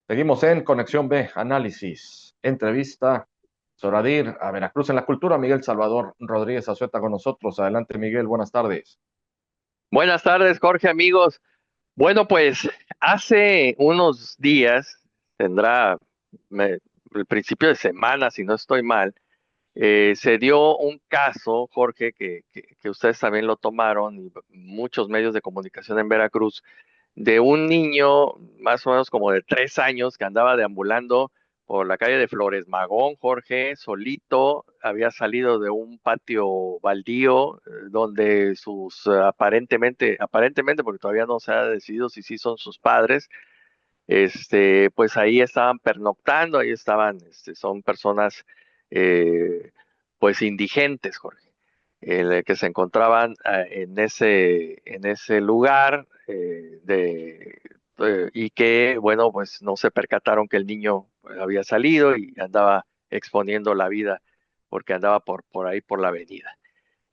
Seguimos en Conexión B, análisis, entrevista, Zoradir a Veracruz en la cultura. Miguel Salvador Rodríguez Azueta con nosotros. Adelante, Miguel, buenas tardes. Buenas tardes, Jorge, amigos. Bueno, pues hace unos días, tendrá el principio de semana, si no estoy mal, se dio un caso, Jorge, que ustedes también lo tomaron, y muchos medios de comunicación en Veracruz, de un niño más o menos como de 3 años que andaba deambulando por la calle de Flores Magón, Jorge, solito, había salido de un patio baldío donde sus aparentemente, porque todavía no se ha decidido si sí son sus padres, pues ahí estaban pernoctando, ahí estaban, son personas pues indigentes, Jorge, que se encontraban en ese lugar y que, bueno, pues no se percataron que el niño pues, había salido y andaba exponiendo la vida porque andaba por ahí por la avenida.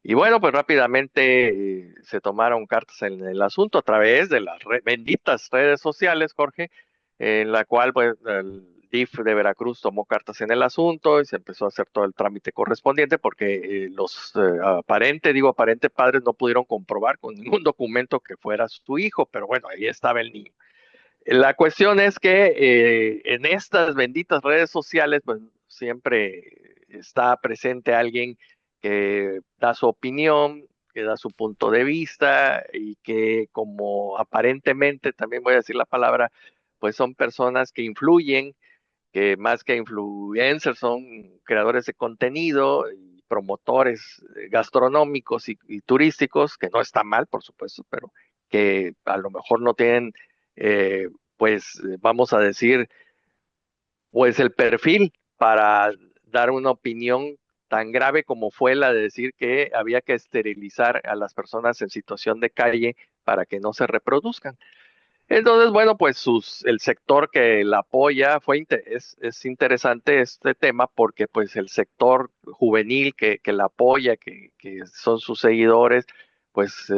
Y bueno, pues rápidamente se tomaron cartas en el asunto a través de las benditas redes sociales, Jorge, en la cual pues el DIF de Veracruz tomó cartas en el asunto y se empezó a hacer todo el trámite correspondiente porque los aparente padres no pudieron comprobar con ningún documento que fuera su hijo, pero bueno, ahí estaba el niño. La cuestión es que en estas benditas redes sociales, pues siempre está presente alguien que da su opinión, que da su punto de vista y que como aparentemente, también voy a decir la palabra, pues son personas que influyen, que más que influencers son creadores de contenido y promotores gastronómicos y turísticos, que no está mal, por supuesto, pero que a lo mejor no tienen, vamos a decir, pues el perfil para dar una opinión tan grave como fue la de decir que había que esterilizar a las personas en situación de calle para que no se reproduzcan. Entonces, bueno, pues el sector que la apoya es interesante este tema porque pues el sector juvenil que la apoya, que son sus seguidores, pues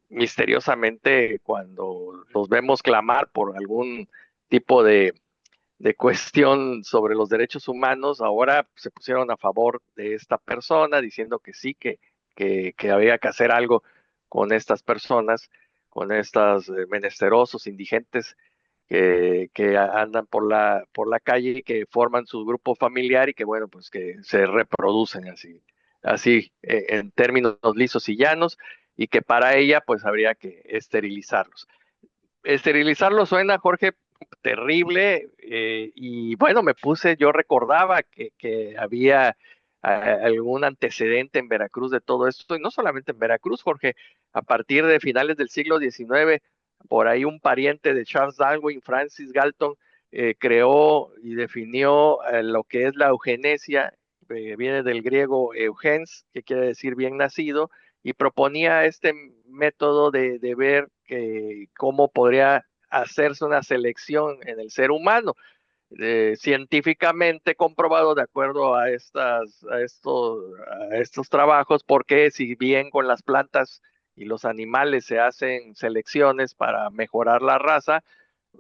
misteriosamente cuando los vemos clamar por algún tipo de cuestión sobre los derechos humanos, ahora se pusieron a favor de esta persona diciendo que sí, que había que hacer algo con estas personas, con estos menesterosos, indigentes que andan por la calle y que forman su grupo familiar y que, bueno, pues que se reproducen así en términos lisos y llanos, y que para ella, pues habría que esterilizarlos. Esterilizarlo suena, Jorge, terrible, y bueno, yo recordaba que había algún antecedente en Veracruz de todo esto, y no solamente en Veracruz, Jorge, a partir de finales del siglo XIX, por ahí un pariente de Charles Darwin, Francis Galton, creó y definió lo que es la eugenesia, viene del griego eugens, que quiere decir bien nacido, y proponía este método de ver cómo podría hacerse una selección en el ser humano, científicamente comprobado de acuerdo a estos trabajos, porque si bien con las plantas y los animales se hacen selecciones para mejorar la raza,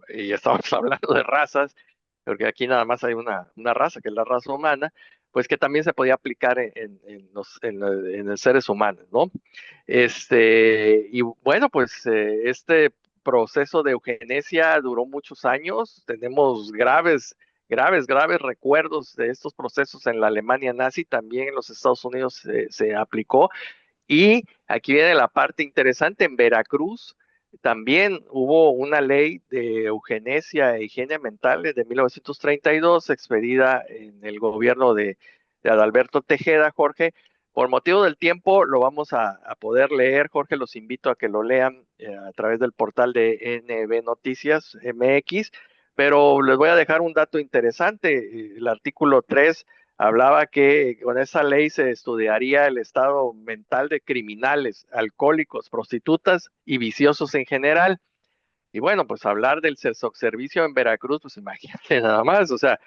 y estamos hablando de razas, porque aquí nada más hay una raza, que es la raza humana, pues que también se podía aplicar en los seres humanos, ¿no? Y bueno, pues este proceso de eugenesia duró muchos años. Tenemos graves recuerdos de estos procesos en la Alemania nazi, también en los Estados Unidos se aplicó. Y aquí viene la parte interesante, en Veracruz también hubo una ley de eugenesia e higiene mental de 1932, expedida en el gobierno de Adalberto Tejeda, Jorge. Por motivo del tiempo lo vamos a poder leer, Jorge, los invito a que lo lean a través del portal de NB Noticias MX, pero les voy a dejar un dato interesante. El artículo 3 hablaba que con esa ley se estudiaría el estado mental de criminales, alcohólicos, prostitutas y viciosos en general. Y bueno, pues hablar del servicio en Veracruz, pues imagínate nada más, o sea,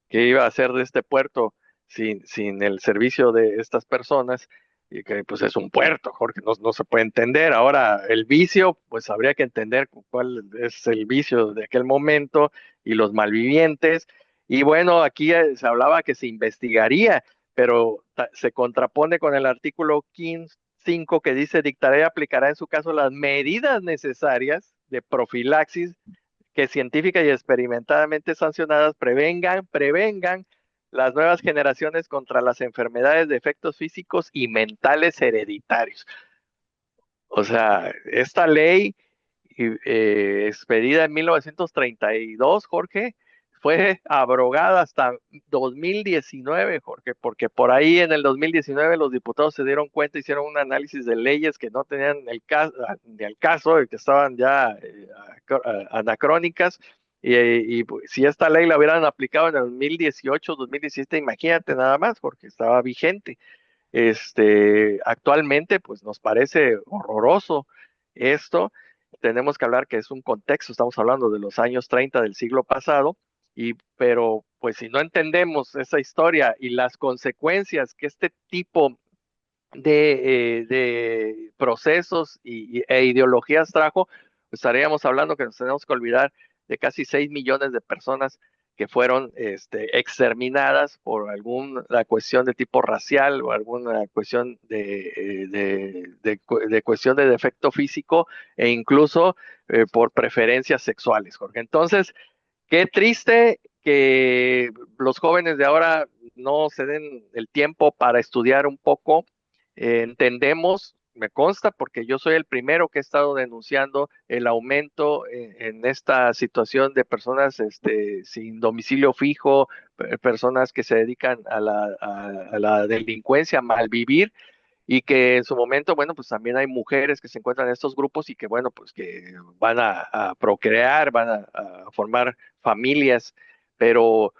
qué iba a hacer de este puerto sin el servicio de estas personas. y que pues es un puerto, Jorge, no se puede entender. Ahora, el vicio, pues habría que entender cuál es el vicio de aquel momento y los malvivientes. Y bueno, aquí se hablaba que se investigaría, pero se contrapone con el artículo 5 que dice dictará y aplicará en su caso las medidas necesarias de profilaxis que científica y experimentadamente sancionadas prevengan las nuevas generaciones contra las enfermedades de efectos físicos y mentales hereditarios. O sea, esta ley expedida en 1932, Jorge, fue abrogada hasta 2019, Jorge, porque por ahí en el 2019 los diputados se dieron cuenta, hicieron un análisis de leyes que no tenían ni el caso, que estaban ya anacrónicas, y pues, si esta ley la hubieran aplicado en el 2018, 2017, imagínate nada más, porque estaba vigente. Actualmente, pues nos parece horroroso esto. Tenemos que hablar que es un contexto, estamos hablando de los años 30 del siglo pasado, pero pues si no entendemos esa historia y las consecuencias que este tipo de procesos e ideologías trajo, pues estaríamos hablando que nos tenemos que olvidar de casi 6 millones de personas que fueron exterminadas por alguna cuestión de tipo racial o alguna cuestión de cuestión de defecto físico e incluso por preferencias sexuales, Jorge. Entonces, qué triste que los jóvenes de ahora no se den el tiempo para estudiar un poco. Entendemos, me consta, porque yo soy el primero que he estado denunciando el aumento en esta situación de personas sin domicilio fijo, personas que se dedican a la delincuencia, a malvivir, y que en su momento, bueno, pues también hay mujeres que se encuentran en estos grupos y que, bueno, pues que van a procrear, van a formar familias, pero,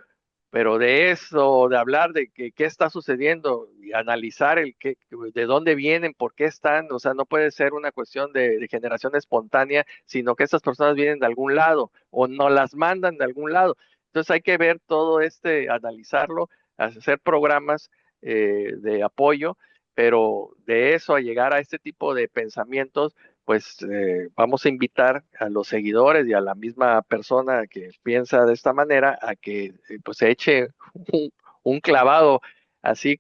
pero de eso, de hablar de qué está sucediendo y analizar de dónde vienen, por qué están, o sea, no puede ser una cuestión de generación espontánea, sino que estas personas vienen de algún lado o no las mandan de algún lado. Entonces hay que ver todo analizarlo, hacer programas de apoyo, pero de eso a llegar a este tipo de pensamientos, pues vamos a invitar a los seguidores y a la misma persona que piensa de esta manera a que pues se eche un, un clavado así,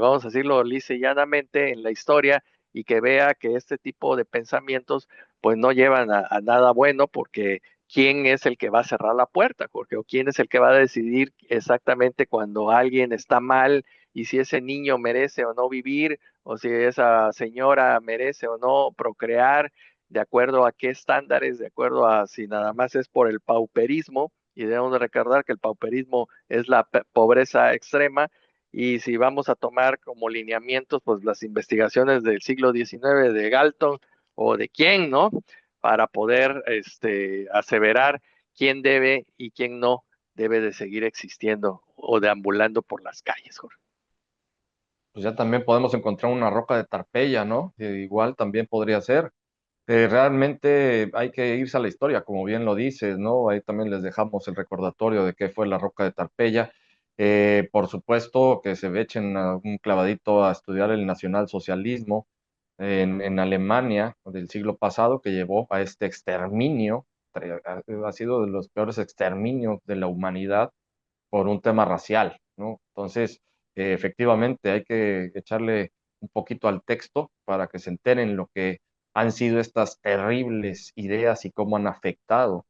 vamos a decirlo lisa y llanamente, en la historia, y que vea que este tipo de pensamientos pues no llevan a nada bueno, porque quién es el que va a cerrar la puerta, Jorge, o quién es el que va a decidir exactamente cuando alguien está mal y si ese niño merece o no vivir, o si esa señora merece o no procrear, de acuerdo a qué estándares, de acuerdo a si nada más es por el pauperismo, y debemos de recordar que el pauperismo es la pobreza extrema, y si vamos a tomar como lineamientos, pues las investigaciones del siglo XIX de Galton o de quién, ¿no? Para poder aseverar quién debe y quién no debe de seguir existiendo o deambulando por las calles, Jorge. Pues ya también podemos encontrar una roca de Tarpeya, ¿no? Que igual también podría ser. Realmente hay que irse a la historia, como bien lo dices, ¿no? Ahí también les dejamos el recordatorio de qué fue la roca de Tarpeya. Por supuesto que se echen un clavadito a estudiar el nacionalsocialismo en Alemania del siglo pasado, que llevó a este exterminio, ha sido de los peores exterminios de la humanidad por un tema racial, ¿no? Entonces, efectivamente, hay que echarle un poquito al texto para que se enteren lo que han sido estas terribles ideas y cómo han afectado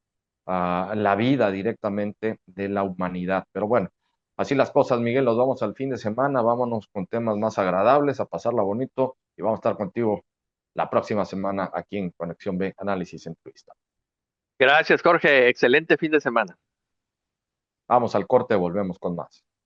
a la vida directamente de la humanidad. Pero bueno, así las cosas, Miguel, nos vamos al fin de semana, vámonos con temas más agradables, a pasarla bonito y vamos a estar contigo la próxima semana aquí en Conexión B, Análisis Entrevista. Gracias, Jorge. Excelente fin de semana. Vamos al corte, volvemos con más.